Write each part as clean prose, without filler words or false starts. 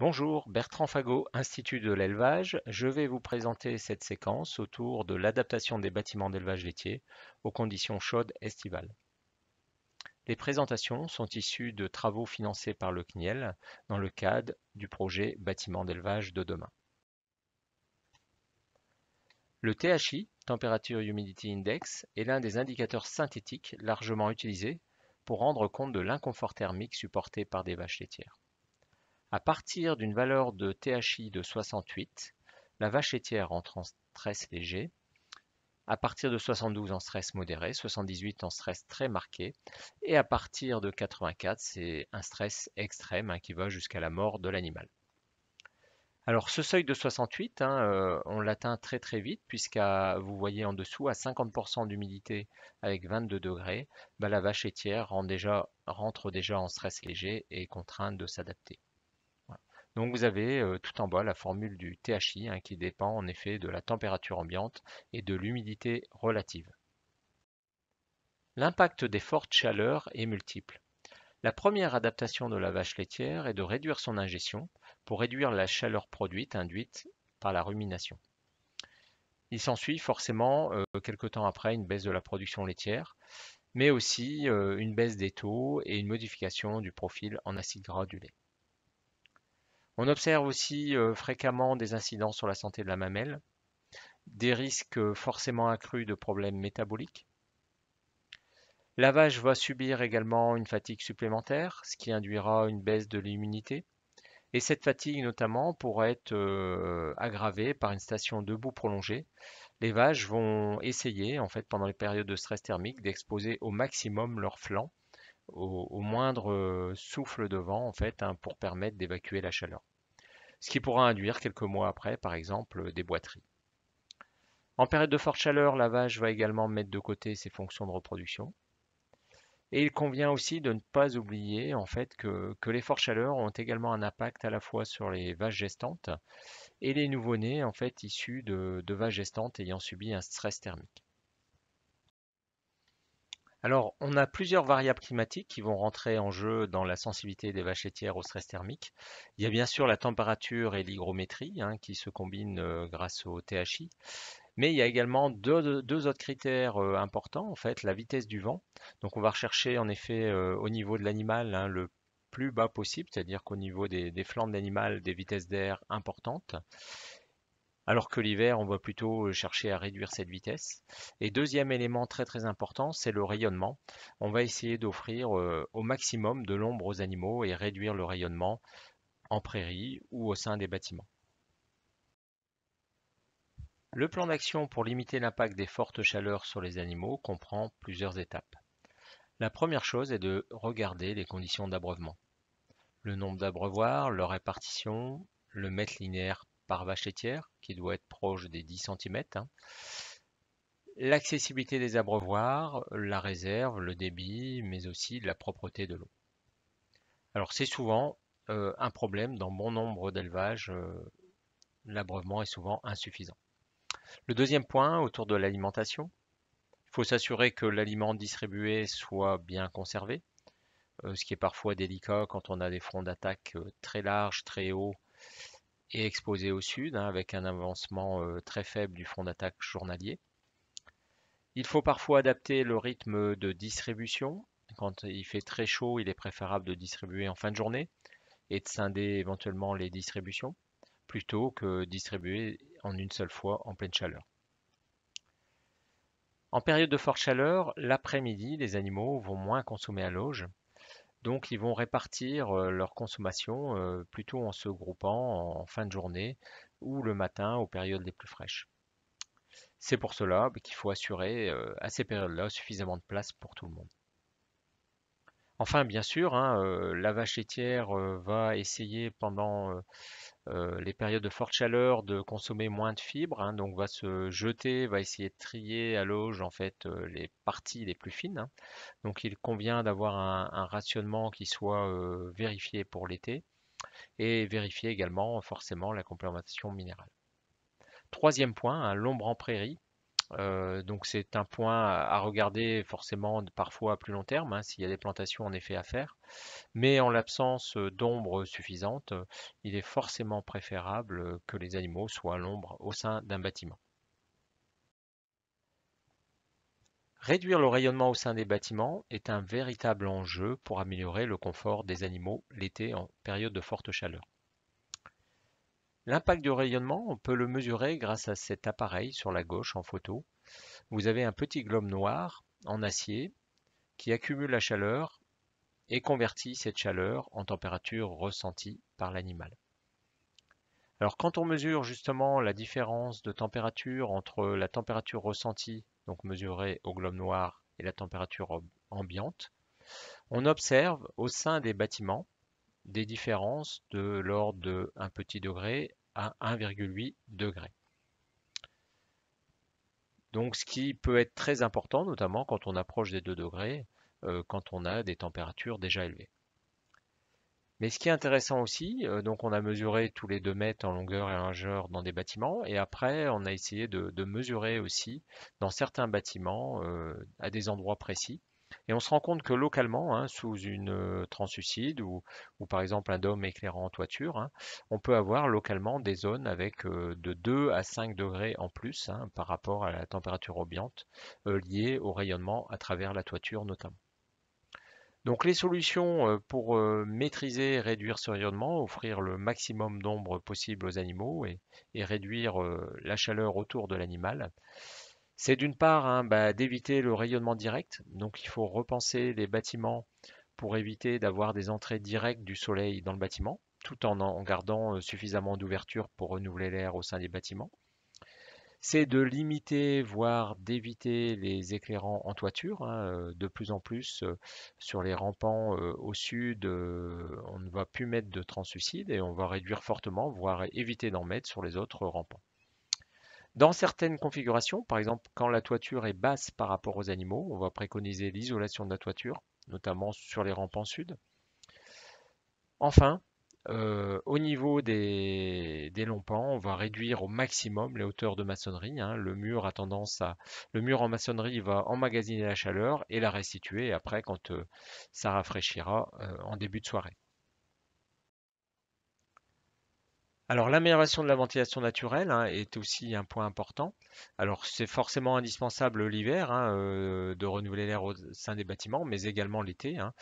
Bonjour, Bertrand Fagot, Institut de l'élevage. Je vais vous présenter cette séquence autour de l'adaptation des bâtiments d'élevage laitier aux conditions chaudes estivales. Les présentations sont issues de travaux financés par le CNIEL dans le cadre du projet Bâtiments d'élevage de demain. Le THI, Temperature Humidity Index, est l'un des indicateurs synthétiques largement utilisés pour rendre compte de l'inconfort thermique supporté par des vaches laitières. À partir d'une valeur de THI de 68, la vache laitière entre en stress léger. À partir de 72 en stress modéré, 78 en stress très marqué. Et à partir de 84, c'est un stress extrême qui va jusqu'à la mort de l'animal. Alors ce seuil de 68, on l'atteint très très vite puisqu'à, vous voyez en dessous, à 50% d'humidité avec 22 degrés, la vache laitière rentre déjà en stress léger et est contrainte de s'adapter. Voilà. Donc vous avez tout en bas la formule du THI qui dépend en effet de la température ambiante et de l'humidité relative. L'impact des fortes chaleurs est multiple. La première adaptation de la vache laitière est de réduire son ingestion pour réduire la chaleur produite induite par la rumination. Il s'ensuit forcément quelque temps après une baisse de la production laitière, mais aussi une baisse des taux et une modification du profil en acide gras du lait. On observe aussi fréquemment des incidents sur la santé de la mamelle, des risques forcément accrus de problèmes métaboliques. La vache va subir également une fatigue supplémentaire, ce qui induira une baisse de l'immunité. Et cette fatigue notamment pourrait être aggravée par une station debout prolongée. Les vaches vont essayer, en fait, pendant les périodes de stress thermique, d'exposer au maximum leurs flancs au moindre souffle de vent, en fait, pour permettre d'évacuer la chaleur. Ce qui pourra induire quelques mois après, par exemple, des boiteries. En période de forte chaleur, la vache va également mettre de côté ses fonctions de reproduction. Et il convient aussi de ne pas oublier en fait que les fortes chaleurs ont également un impact à la fois sur les vaches gestantes et les nouveau-nés en fait issus de vaches gestantes ayant subi un stress thermique. Alors, on a plusieurs variables climatiques qui vont rentrer en jeu dans la sensibilité des vaches laitières au stress thermique. Il y a bien sûr la température et l'hygrométrie qui se combinent grâce au THI. Mais il y a également deux autres critères importants, en fait, la vitesse du vent. Donc on va rechercher en effet au niveau de l'animal le plus bas possible, c'est-à-dire qu'au niveau des flancs de l'animal, des vitesses d'air importantes, alors que l'hiver, on va plutôt chercher à réduire cette vitesse. Et deuxième élément très très important, c'est le rayonnement. On va essayer d'offrir au maximum de l'ombre aux animaux et réduire le rayonnement en prairie ou au sein des bâtiments. Le plan d'action pour limiter l'impact des fortes chaleurs sur les animaux comprend plusieurs étapes. La première chose est de regarder les conditions d'abreuvement. Le nombre d'abreuvoirs, leur répartition, le mètre linéaire par vache laitière, qui doit être proche des 10 cm, l'accessibilité des abreuvoirs, la réserve, le débit, mais aussi la propreté de l'eau. Alors c'est souvent un problème dans bon nombre d'élevages, l'abreuvement est souvent insuffisant. Le deuxième point, autour de l'alimentation. Il faut s'assurer que l'aliment distribué soit bien conservé, ce qui est parfois délicat quand on a des fronts d'attaque très larges, très hauts et exposés au sud, avec un avancement très faible du front d'attaque journalier. Il faut parfois adapter le rythme de distribution. Quand il fait très chaud, il est préférable de distribuer en fin de journée et de scinder éventuellement les distributions plutôt que distribuer en une seule fois en pleine chaleur. En période de forte chaleur, l'après-midi, les animaux vont moins consommer à l'auge, donc ils vont répartir leur consommation plutôt en se groupant en fin de journée ou le matin aux périodes les plus fraîches. C'est pour cela qu'il faut assurer à ces périodes-là suffisamment de place pour tout le monde. Enfin, bien sûr, la vache laitière va essayer pendant les périodes de forte chaleur de consommer moins de fibres, donc va se jeter, va essayer de trier à l'auge en fait les parties les plus fines. Donc il convient d'avoir un rationnement qui soit vérifié pour l'été et vérifier également forcément la complémentation minérale. Troisième point, l'ombre en prairie. Donc c'est un point à regarder forcément parfois à plus long terme, hein, s'il y a des plantations en effet à faire. Mais en l'absence d'ombre suffisante, il est forcément préférable que les animaux soient à l'ombre au sein d'un bâtiment. Réduire le rayonnement au sein des bâtiments est un véritable enjeu pour améliorer le confort des animaux l'été en période de forte chaleur. L'impact du rayonnement, on peut le mesurer grâce à cet appareil sur la gauche en photo. Vous avez un petit globe noir en acier qui accumule la chaleur et convertit cette chaleur en température ressentie par l'animal. Alors quand on mesure justement la différence de température entre la température ressentie, donc mesurée au globe noir, et la température ambiante, on observe au sein des bâtiments des différences de l'ordre de 1 petit degré à 1,8 degré. Donc ce qui peut être très important, notamment quand on approche des 2 degrés, quand on a des températures déjà élevées. Mais ce qui est intéressant aussi, donc on a mesuré tous les 2 mètres en longueur et en largeur dans des bâtiments, et après on a essayé de mesurer aussi dans certains bâtiments à des endroits précis. Et on se rend compte que localement, hein, sous une translucide ou par exemple un dôme éclairant en toiture, hein, on peut avoir localement des zones avec de 2 à 5 degrés en plus, hein, par rapport à la température ambiante liée au rayonnement à travers la toiture notamment. Donc les solutions pour maîtriser et réduire ce rayonnement, offrir le maximum d'ombre possible aux animaux et réduire la chaleur autour de l'animal, c'est d'une part, hein, d'éviter le rayonnement direct. Donc il faut repenser les bâtiments pour éviter d'avoir des entrées directes du soleil dans le bâtiment, tout en gardant suffisamment d'ouverture pour renouveler l'air au sein des bâtiments. C'est de limiter, voire d'éviter les éclairants en toiture, hein, de plus en plus sur les rampants au sud, on ne va plus mettre de translucide et on va réduire fortement, voire éviter d'en mettre sur les autres rampants. Dans certaines configurations, par exemple quand la toiture est basse par rapport aux animaux, on va préconiser l'isolation de la toiture, notamment sur les rampants sud. Enfin, au niveau des longs pans, on va réduire au maximum les hauteurs de maçonnerie, hein. Le mur en maçonnerie va emmagasiner la chaleur et la restituer après quand ça rafraîchira en début de soirée. Alors l'amélioration de la ventilation naturelle, hein, est aussi un point important. Alors c'est forcément indispensable l'hiver, hein, de renouveler l'air au sein des bâtiments, mais également l'été, hein.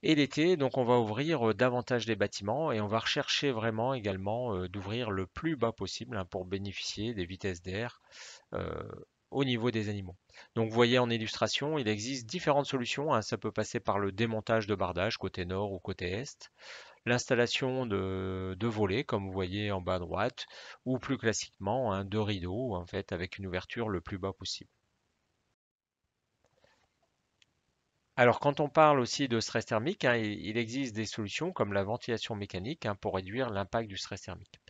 Et l'été, donc on va ouvrir davantage les bâtiments et on va rechercher vraiment également d'ouvrir le plus bas possible, hein, pour bénéficier des vitesses d'air euh, au niveau des animaux. Donc vous voyez en illustration, il existe différentes solutions, hein. Ça peut passer par le démontage de bardage côté nord ou côté est, l'installation de volets comme vous voyez en bas à droite, ou plus classiquement, hein, de rideaux en fait avec une ouverture le plus bas possible. Alors, quand on parle aussi de stress thermique, hein, il existe des solutions comme la ventilation mécanique, hein, pour réduire l'impact du stress thermique.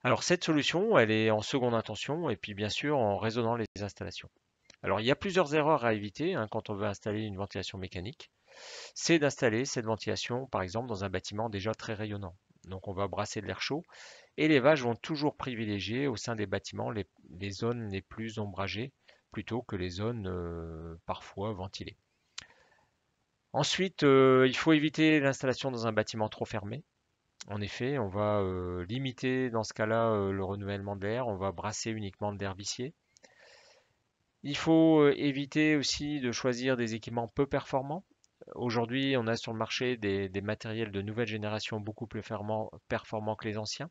Alors, cette solution, elle est en seconde intention et puis bien sûr en raisonnant les installations. Alors, il y a plusieurs erreurs à éviter, hein, quand on veut installer une ventilation mécanique. C'est d'installer cette ventilation, par exemple, dans un bâtiment déjà très rayonnant. Donc, on va brasser de l'air chaud et les vaches vont toujours privilégier au sein des bâtiments les zones les plus ombragées plutôt que les zones parfois ventilées. Ensuite, il faut éviter l'installation dans un bâtiment trop fermé. En effet, on va limiter dans ce cas-là le renouvellement de l'air, on va brasser uniquement de l'air vicié. Il faut éviter aussi de choisir des équipements peu performants. Aujourd'hui, on a sur le marché des matériels de nouvelle génération beaucoup plus performants que les anciens.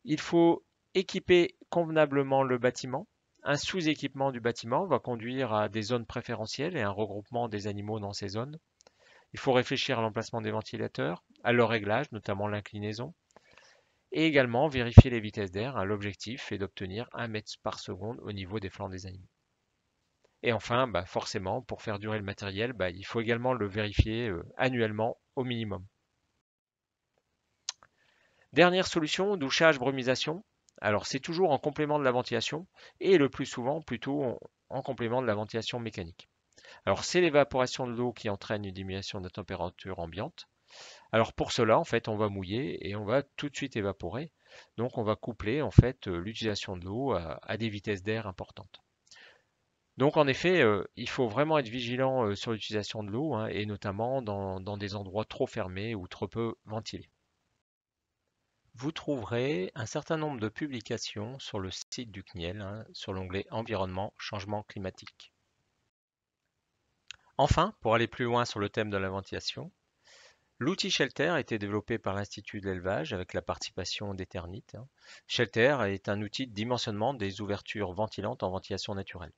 Il faut équiper convenablement le bâtiment. Un sous-équipement du bâtiment va conduire à des zones préférentielles et un regroupement des animaux dans ces zones. Il faut réfléchir à l'emplacement des ventilateurs, à leur réglage, notamment l'inclinaison, et également vérifier les vitesses d'air, hein. L'objectif est d'obtenir 1 mètre par seconde au niveau des flancs des animaux. Et enfin, forcément, pour faire durer le matériel, il faut également le vérifier annuellement au minimum. Dernière solution, douchage, brumisation. Alors c'est toujours en complément de la ventilation et le plus souvent plutôt en complément de la ventilation mécanique. Alors c'est l'évaporation de l'eau qui entraîne une diminution de la température ambiante. Alors pour cela, en fait, on va mouiller et on va tout de suite évaporer. Donc on va coupler en fait l'utilisation de l'eau à des vitesses d'air importantes. Donc en effet, il faut vraiment être vigilant sur l'utilisation de l'eau, hein, et notamment dans des endroits trop fermés ou trop peu ventilés. Vous trouverez un certain nombre de publications sur le site du CNIEL, hein, sur l'onglet Environnement, changement climatique. Enfin, pour aller plus loin sur le thème de la ventilation, l'outil Shelter a été développé par l'Institut de l'élevage avec la participation d'Eternit, hein. Shelter est un outil de dimensionnement des ouvertures ventilantes en ventilation naturelle.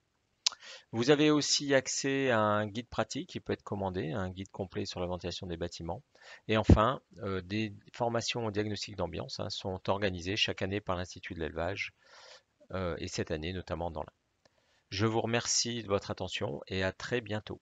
Vous avez aussi accès à un guide pratique qui peut être commandé, un guide complet sur la ventilation des bâtiments. Et enfin, des formations au diagnostic d'ambiance, hein, sont organisées chaque année par l'Institut de l'élevage, et cette année notamment dans l'Ain. Je vous remercie de votre attention et à très bientôt.